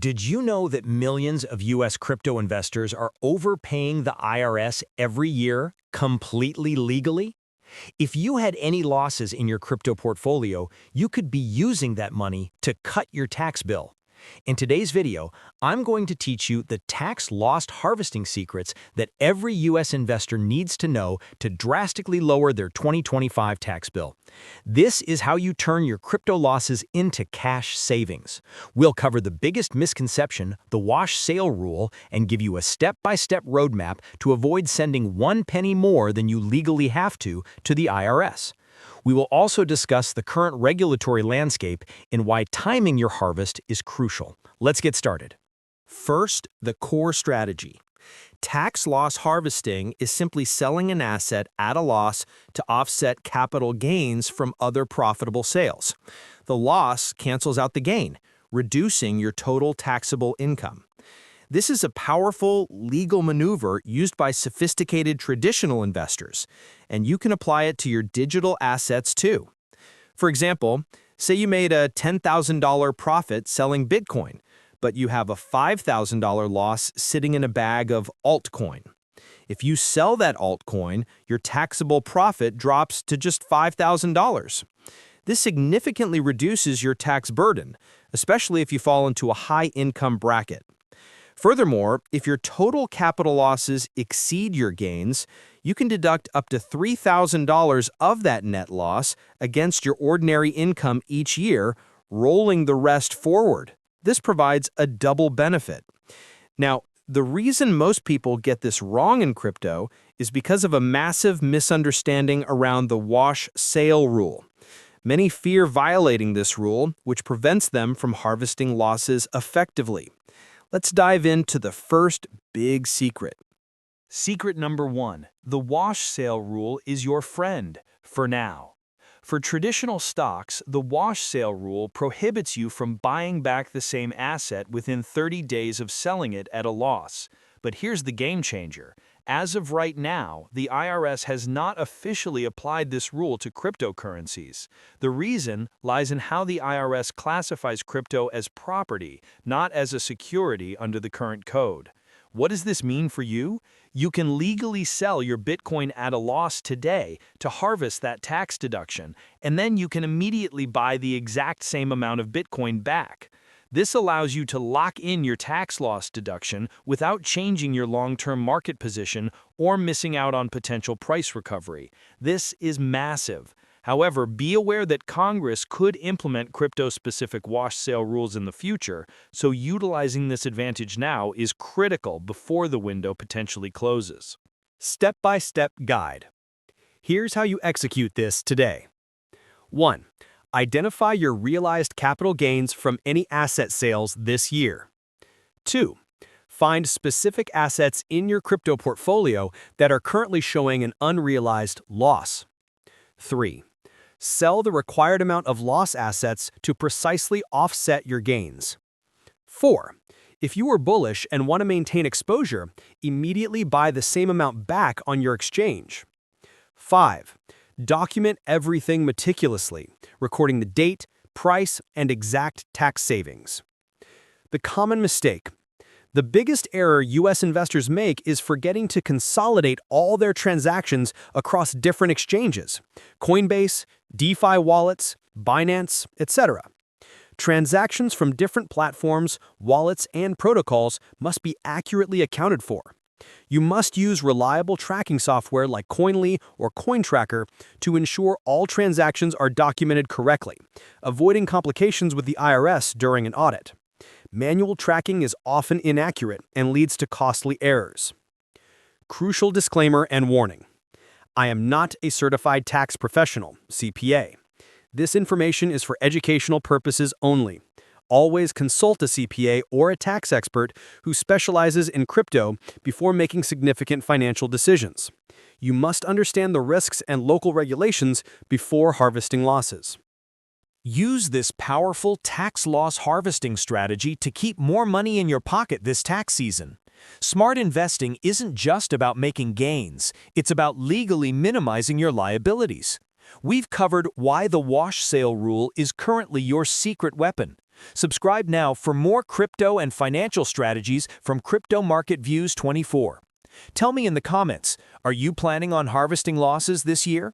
Did you know that millions of US crypto investors are overpaying the IRS every year, completely legally? If you had any losses in your crypto portfolio, you could be using that money to cut your tax bill. In today's video, I'm going to teach you the tax loss harvesting secrets that every US investor needs to know to drastically lower their 2025 tax bill. This is how you turn your crypto losses into cash savings. We'll cover the biggest misconception, the wash sale rule, and give you a step-by-step roadmap to avoid sending 1 penny more than you legally have to the IRS. We will also discuss the current regulatory landscape and why timing your harvest is crucial. Let's get started. First, the core strategy. Tax loss harvesting is simply selling an asset at a loss to offset capital gains from other profitable sales. The loss cancels out the gain, reducing your total taxable income. This is a powerful legal maneuver used by sophisticated traditional investors, and you can apply it to your digital assets too. For example, say you made a $10,000 profit selling Bitcoin, but you have a $5,000 loss sitting in a bag of altcoin. If you sell that altcoin, your taxable profit drops to just $5,000. This significantly reduces your tax burden, especially if you fall into a high-income bracket. Furthermore, if your total capital losses exceed your gains, you can deduct up to $3,000 of that net loss against your ordinary income each year, rolling the rest forward. This provides a double benefit. Now, the reason most people get this wrong in crypto is because of a massive misunderstanding around the wash sale rule. Many fear violating this rule, which prevents them from harvesting losses effectively. Let's dive into the first big secret. Secret number 1. The wash sale rule is your friend, for now. For traditional stocks, the wash sale rule prohibits you from buying back the same asset within 30 days of selling it at a loss. But here's the game changer. As of right now, the IRS has not officially applied this rule to cryptocurrencies. The reason lies in how the IRS classifies crypto as property, not as a security under the current code. What does this mean for you? You can legally sell your Bitcoin at a loss today to harvest that tax deduction, and then you can immediately buy the exact same amount of Bitcoin back. This allows you to lock in your tax loss deduction without changing your long-term market position or missing out on potential price recovery. This is massive. However, be aware that Congress could implement crypto-specific wash sale rules in the future, so utilizing this advantage now is critical before the window potentially closes. Step-by-step guide. Here's how you execute this today. 1. Identify your realized capital gains from any asset sales this year. 2. Find specific assets in your crypto portfolio that are currently showing an unrealized loss. 3. Sell the required amount of loss assets to precisely offset your gains. 4. If you are bullish and want to maintain exposure, immediately buy the same amount back on your exchange. 5. Document everything meticulously, recording the date, price, and exact tax savings. The common mistake. The biggest error US investors make is forgetting to consolidate all their transactions across different exchanges: Coinbase, DeFi wallets, Binance, etc. Transactions from different platforms, wallets, and protocols must be accurately accounted for. You must use reliable tracking software like Koinly or Cointracker to ensure all transactions are documented correctly, avoiding complications with the IRS during an audit. Manual tracking is often inaccurate and leads to costly errors. Crucial disclaimer and warning. I am not a certified tax professional, CPA. This information is for educational purposes only. Always consult a CPA or a tax expert who specializes in crypto before making significant financial decisions. You must understand the risks and local regulations before harvesting losses. Use this powerful tax loss harvesting strategy to keep more money in your pocket this tax season. Smart investing isn't just about making gains, it's about legally minimizing your liabilities. We've covered why the wash sale rule is currently your secret weapon. Subscribe now for more crypto and financial strategies from Crypto Market Views 24. Tell me in the comments, are you planning on harvesting losses this year?